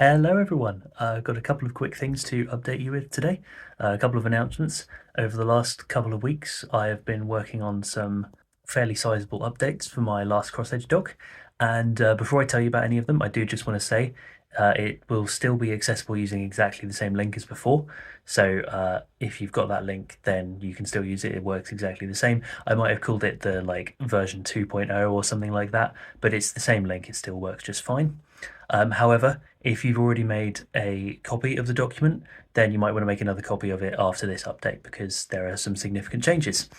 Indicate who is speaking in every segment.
Speaker 1: Hello everyone. I've got a couple of quick things to update you with today. A couple of announcements. Over the last couple of weeks, I have been working on some fairly sizable updates for my last cross-edge dock. And before I tell you about any of them, I do just want to say it will still be accessible using exactly the same link as before. So if you've got that link, then you can still use it. It works exactly the same. I might have called it the version 2.0 or something like that, but it's the same link. It still works just fine. However, if you've already made a copy of the document, then you might want to make another copy of it after this update because there are some significant changes.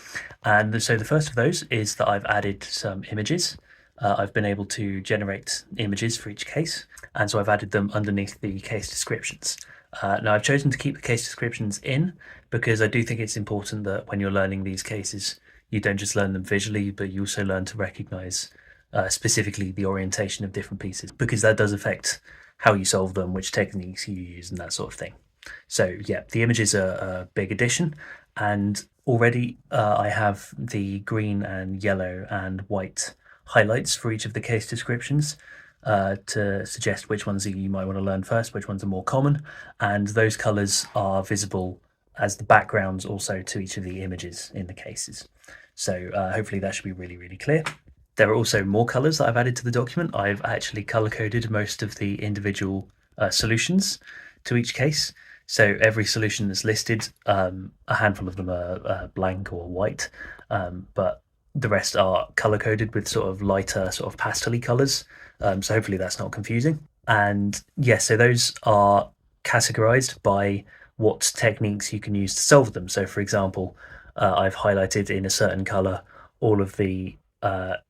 Speaker 1: And so the first of those is that I've added some images. I've been able to generate images for each case, and so I've added them underneath the case descriptions. Now I've chosen to keep the case descriptions in because I do think it's important that when you're learning these cases, you don't just learn them visually, but you also learn to recognize specifically the orientation of different pieces, because that does affect how you solve them, which techniques you use, and that sort of thing. So yeah, the images are a big addition, and already I have the green and yellow and white highlights for each of the case descriptions to suggest which ones you might want to learn first, which ones are more common, and those colors are visible as the backgrounds also to each of the images in the cases. So hopefully that should be really, really clear. There are also more colors that I've added to the document. I've actually color coded most of the individual solutions to each case. So every solution that's listed, a handful of them are blank or white, but the rest are color coded with sort of lighter, sort of pastel-y colors. So hopefully that's not confusing. And yes, so those are categorized by what techniques you can use to solve them. So for example, I've highlighted in a certain color all of the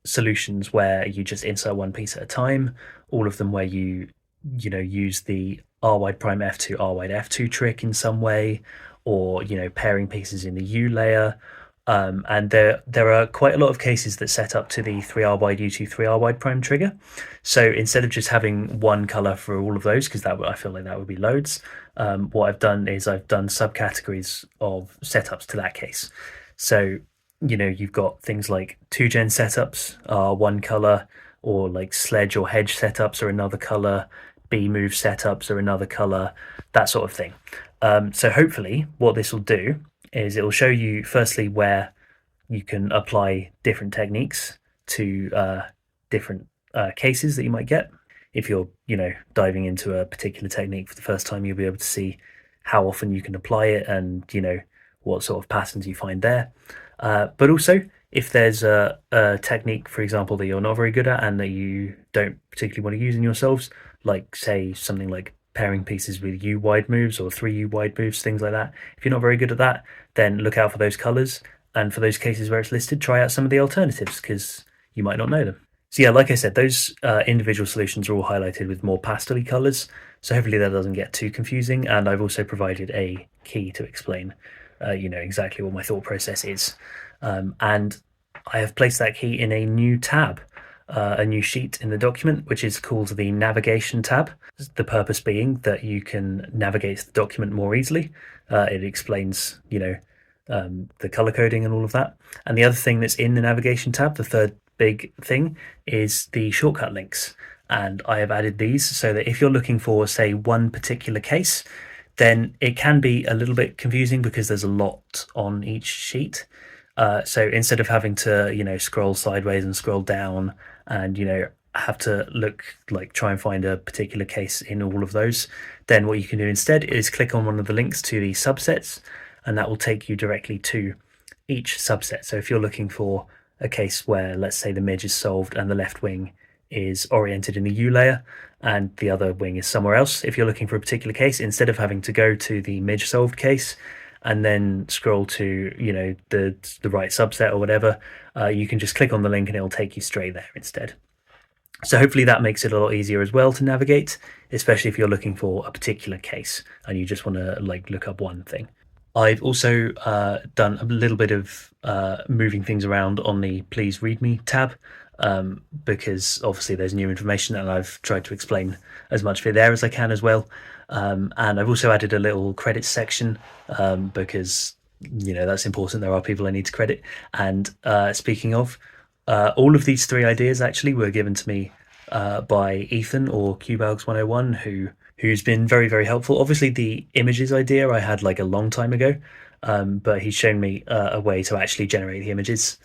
Speaker 1: solutions where you just insert one piece at a time, all of them where you use the r wide prime f2 r wide f2 trick in some way, or pairing pieces in the U layer. And there are quite a lot of cases that set up to the 3r wide u2 3r wide prime trigger. So instead of just having one color for all of those, because I feel like that would be loads, what I've done is I've done subcategories of setups to that case. So you've got things like 2gen setups are one color, or like sledge or hedge setups are another color, B move setups are another color, that sort of thing. So hopefully what this will do is it will show you firstly where you can apply different techniques to different cases that you might get. If you're diving into a particular technique for the first time, you'll be able to see how often you can apply it and what sort of patterns you find there. But also, if there's a technique, for example, that you're not very good at and that you don't particularly want to use in yourselves, like say something like pairing pieces with U wide moves or 3U wide moves, things like that. If you're not very good at that, then look out for those colors. And for those cases where it's listed, try out some of the alternatives because you might not know them. So yeah, like I said, those individual solutions are all highlighted with more pastel-y colors. So hopefully that doesn't get too confusing. And I've also provided a key to explain exactly what my thought process is. And I have placed that key in a new tab, a new sheet in the document, which is called the navigation tab. The purpose being that you can navigate the document more easily. It explains, the color coding and all of that. And the other thing that's in the navigation tab, the third big thing, is the shortcut links. And I have added these so that if you're looking for, say, one particular case, then it can be a little bit confusing because there's a lot on each sheet. So instead of having to, scroll sideways and scroll down and, have to try and find a particular case in all of those, then what you can do instead is click on one of the links to the subsets, and that will take you directly to each subset. So if you're looking for a case where, let's say, the midge is solved and the left wing is oriented in the U layer and the other wing is somewhere else, if you're looking for a particular case, instead of having to go to the midge solved case and then scroll to the right subset or whatever, you can just click on the link and it'll take you straight there instead. So hopefully that makes it a lot easier as well to navigate, especially if you're looking for a particular case and you just want to look up one thing. I've also done a little bit of moving things around on the Please Read Me tab, because obviously there's new information and I've tried to explain as much of it there as I can as well. And I've also added a little credits section because that's important. There are people I need to credit. And speaking of, all of these three ideas actually were given to me by Ethan or CubeAlgs101, who's been very, very helpful. Obviously, the images idea I had like a long time ago, but he's shown me a way to actually generate the images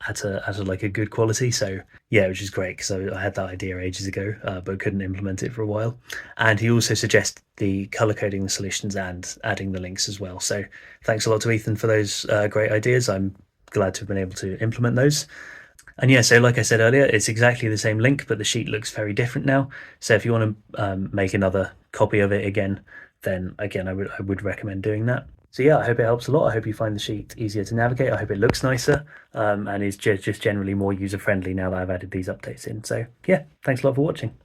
Speaker 1: at a like a good quality. So yeah, which is great because I had that idea ages ago, but couldn't implement it for a while. And he also suggested the color coding the solutions and adding the links as well. So thanks a lot to Ethan for those great ideas. I'm glad to have been able to implement those. And yeah, so like I said earlier, it's exactly the same link, but the sheet looks very different now. So if you want to make another copy of it again, then again, I would recommend doing that. So yeah, I hope it helps a lot. I hope you find the sheet easier to navigate. I hope it looks nicer and is just generally more user friendly now that I've added these updates in. So yeah, thanks a lot for watching.